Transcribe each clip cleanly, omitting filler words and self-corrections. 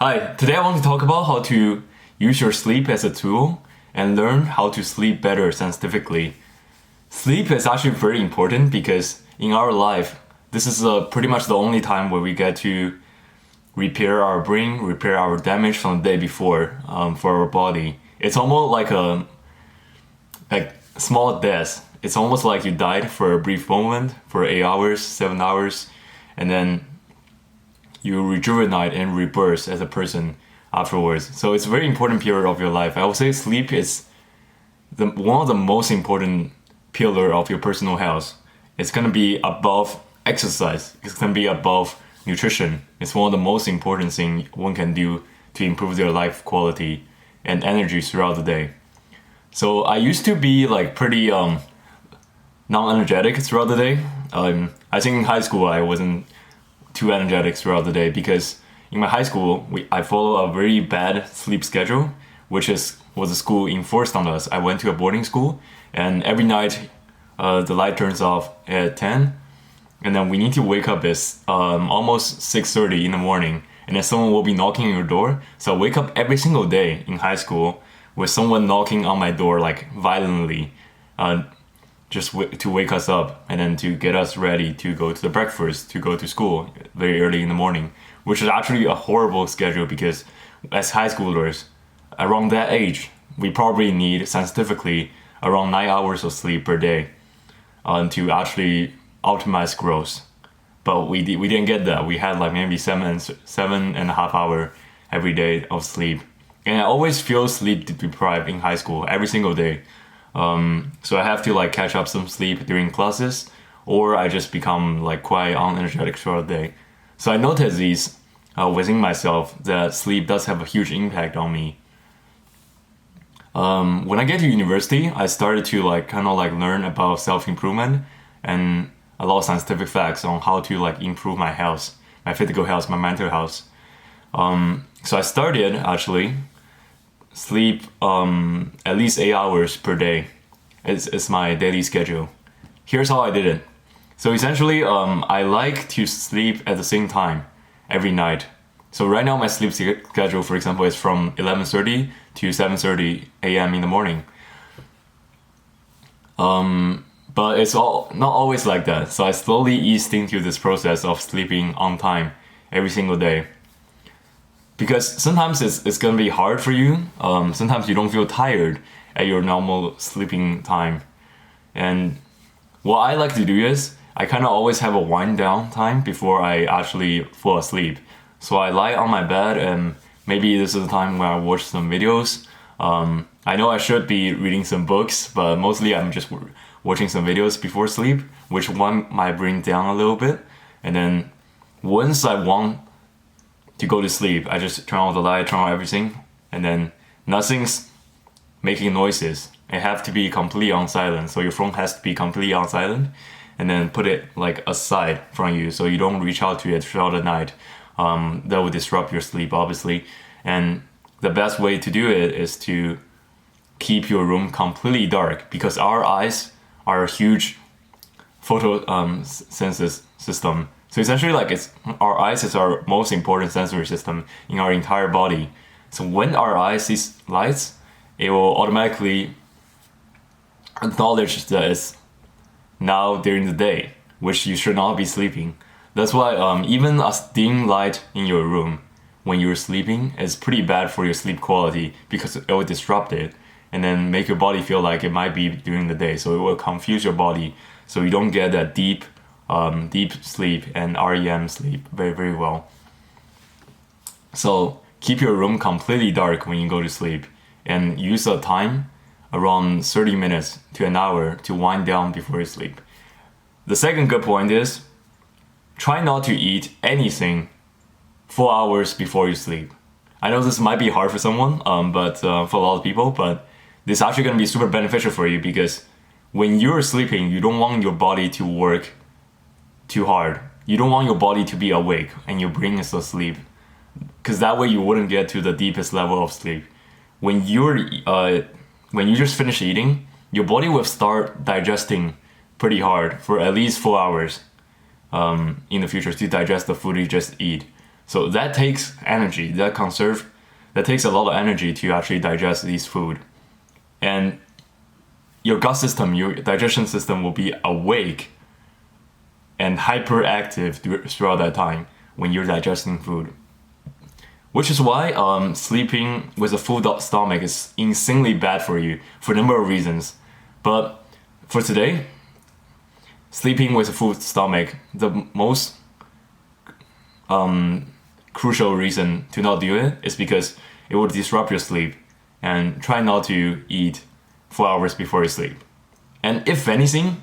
Hi, today I want to talk about how to use your sleep as a tool and learn how to sleep better scientifically. Sleep is actually very important because in our life, this is pretty much the only time where we get to repair our brain, repair our damage from the day before for our body. It's almost like a small death. It's almost like you died for a brief moment, for 8 hours, 7 hours, and then you rejuvenate and rebirth as a person afterwards. So it's a very important period of your life. I would say sleep is one of the most important pillar of your personal health. It's gonna be above exercise. It's gonna be above nutrition. It's one of the most important things one can do to improve their life quality and energy throughout the day. So I used to be like pretty non-energetic throughout the day. I think in high school I wasn't too energetic throughout the day because in my high school I follow a very bad sleep schedule, which was a school enforced on us. I went to a boarding school, and every night the light turns off at 10, and then we need to wake up at almost 6:30 in the morning, and then someone will be knocking on your door. So I wake up every single day in high school with someone knocking on my door like violently, to wake us up and then to get us ready to go to the breakfast, to go to school very early in the morning, which is actually a horrible schedule because as high schoolers, around that age, we probably need scientifically around 9 hours of sleep per day to actually optimize growth. But we didn't get that. We had like maybe 7.5 hours every day of sleep. And I always feel sleep deprived in high school every single day. So I have to like catch up some sleep during classes, or I just become like quite unenergetic throughout the day. So I noticed these within myself that sleep does have a huge impact on me. When I get to university, I started to like kind of like learn about self-improvement and a lot of scientific facts on how to like improve my health, my physical health, my mental health. So I started actually sleep at least 8 hours per day. It's my daily schedule. Here's how I did it. So essentially, I like to sleep at the same time every night. So right now my sleep schedule, for example, is from 11:30 to 7:30 a.m. in the morning. But it's not always like that. So I slowly eased into this process of sleeping on time every single day. Because sometimes it's gonna be hard for you. Sometimes you don't feel tired at your normal sleeping time. And what I like to do is I kind of always have a wind down time before I actually fall asleep. So I lie on my bed, and maybe this is the time where I watch some videos. I know I should be reading some books, but mostly I'm just watching some videos before sleep, which wind my brain down a little bit. And then once I want to go to sleep, I just turn on the light, turn on everything, and then nothing's making noises. It have to be completely on silent. So your phone has to be completely on silent, and then put it like aside from you so you don't reach out to it throughout the night. That would disrupt your sleep, obviously. And the best way to do it is to keep your room completely dark, because our eyes are a huge photo senses system. So essentially, like our eyes is our most important sensory system in our entire body. So when our eyes sees lights, it will automatically acknowledge that it's now during the day, which you should not be sleeping. That's why even a dim light in your room when you're sleeping is pretty bad for your sleep quality, because it will disrupt it and then make your body feel like it might be during the day. So it will confuse your body, so you don't get that deep sleep and REM sleep very, very well. So keep your room completely dark when you go to sleep, and use a time around 30 minutes to an hour to wind down before you sleep. The second good point is try not to eat anything 4 hours before you sleep. I know this might be hard for someone, but for a lot of people, but this is actually going to be super beneficial for you, because when you're sleeping, you don't want your body to work too hard. You don't want your body to be awake and your brain is asleep, because that way you wouldn't get to the deepest level of sleep. When you just finish eating, your body will start digesting pretty hard for at least 4 hours in the future to digest the food you just eat. So that takes energy, that takes a lot of energy to actually digest these food. And your gut system, your digestion system will be awake and hyperactive throughout that time when you're digesting food. Which is why sleeping with a full stomach is insanely bad for you for a number of reasons. But for today, sleeping with a full stomach, the most crucial reason to not do it is because it will disrupt your sleep. And try not to eat 4 hours before you sleep. And if anything,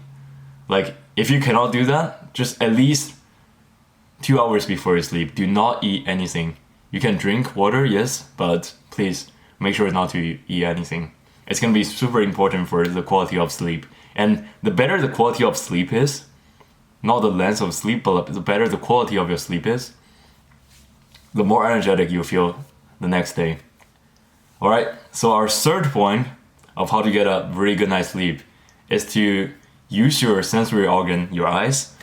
like if you cannot do that, just at least 2 hours before you sleep, do not eat anything. You can drink water, yes, but please make sure not to eat anything. It's going to be super important for the quality of sleep. And the better the quality of sleep is, not the length of sleep, but the better the quality of your sleep is, the more energetic you feel the next day. Alright, so our third point of how to get a really good night's sleep is to use your sensory organ, your eyes,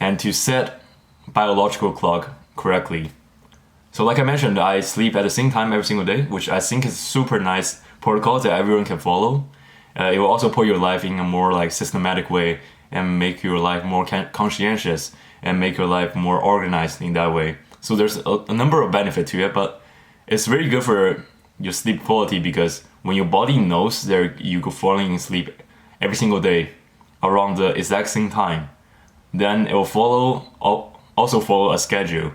and to set biological clock correctly. So like I mentioned, I sleep at the same time every single day, which I think is a super nice protocol that everyone can follow. It will also put your life in a more like systematic way and make your life more conscientious and make your life more organized in that way. So there's a number of benefits to it, but it's very good for your sleep quality because when your body knows that you're falling asleep every single day around the exact same time, then it will also follow a schedule.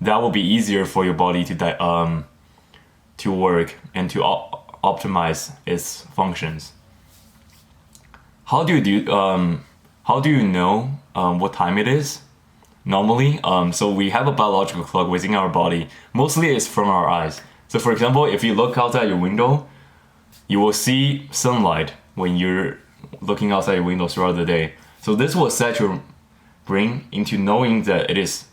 That will be easier for your body to work and to optimize its functions. How do you know what time it is? Normally, so we have a biological clock within our body. Mostly it's from our eyes. So for example, if you look outside your window, you will see sunlight when you're looking outside your window throughout the day. So this will set your brain into knowing that it is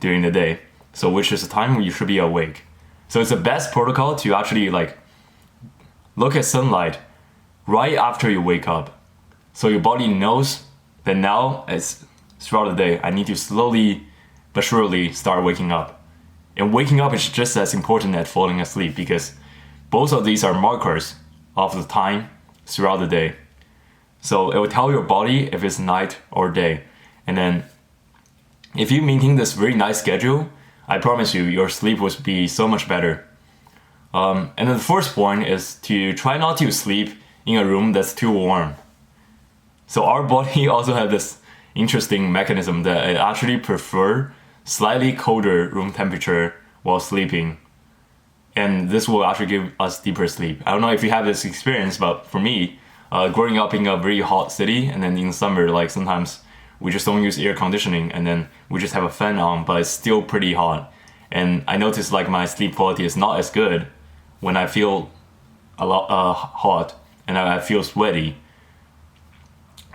during the day. So which is the time when you should be awake. So it's the best protocol to actually like look at sunlight right after you wake up. So your body knows that now it's throughout the day, I need to slowly but surely start waking up. And waking up is just as important as falling asleep because both of these are markers of the time throughout the day. So it will tell your body if it's night or day. And then if you maintain this very nice schedule, I promise you, your sleep will be so much better. And then the first point is to try not to sleep in a room that's too warm. So our body also has this interesting mechanism that it actually prefer slightly colder room temperature while sleeping. And this will actually give us deeper sleep. I don't know if you have this experience, but for me, growing up in a very hot city, and then in summer, like sometimes we just don't use air conditioning and then we just have a fan on, but it's still pretty hot. And I notice like my sleep quality is not as good when I feel a lot hot and I feel sweaty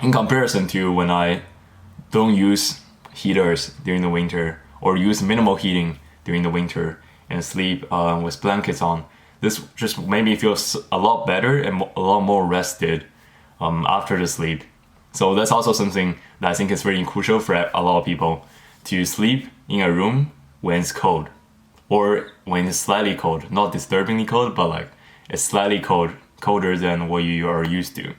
in comparison to when I don't use heaters during the winter or use minimal heating during the winter and sleep with blankets on. This just made me feel a lot better and a lot more rested after the sleep. So that's also something that I think is very crucial for a lot of people, to sleep in a room when it's cold or when it's slightly cold, not disturbingly cold, but like it's slightly colder than what you are used to.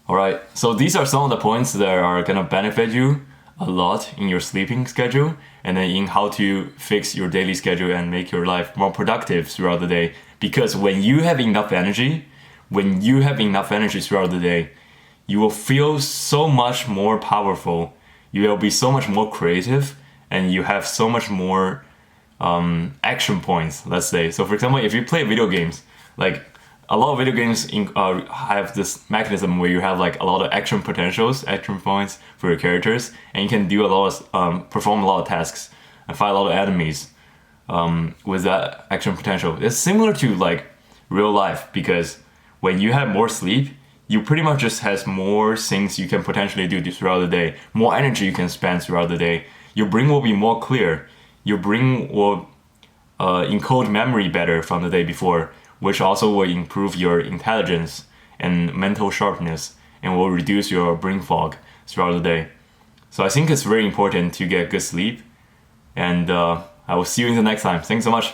Alright, so these are some of the points that are gonna benefit you a lot in your sleeping schedule and then in how to fix your daily schedule and make your life more productive throughout the day. Because when you have enough energy throughout the day, you will feel so much more powerful. You will be so much more creative and you have so much more action points, let's say. So for example, if you play video games, like a lot of video games have this mechanism where you have like a lot of action points for your characters, and you can do a lot of perform a lot of tasks and fight a lot of enemies with that action potential. It's similar to like real life, because when you have more sleep, you pretty much just has more things you can potentially do throughout the day, more energy you can spend throughout the day. Your brain will be more clear. Your brain will encode memory better from the day before, which also will improve your intelligence and mental sharpness and will reduce your brain fog throughout the day. So I think it's very important to get good sleep. And I will see you in the next time. Thanks so much.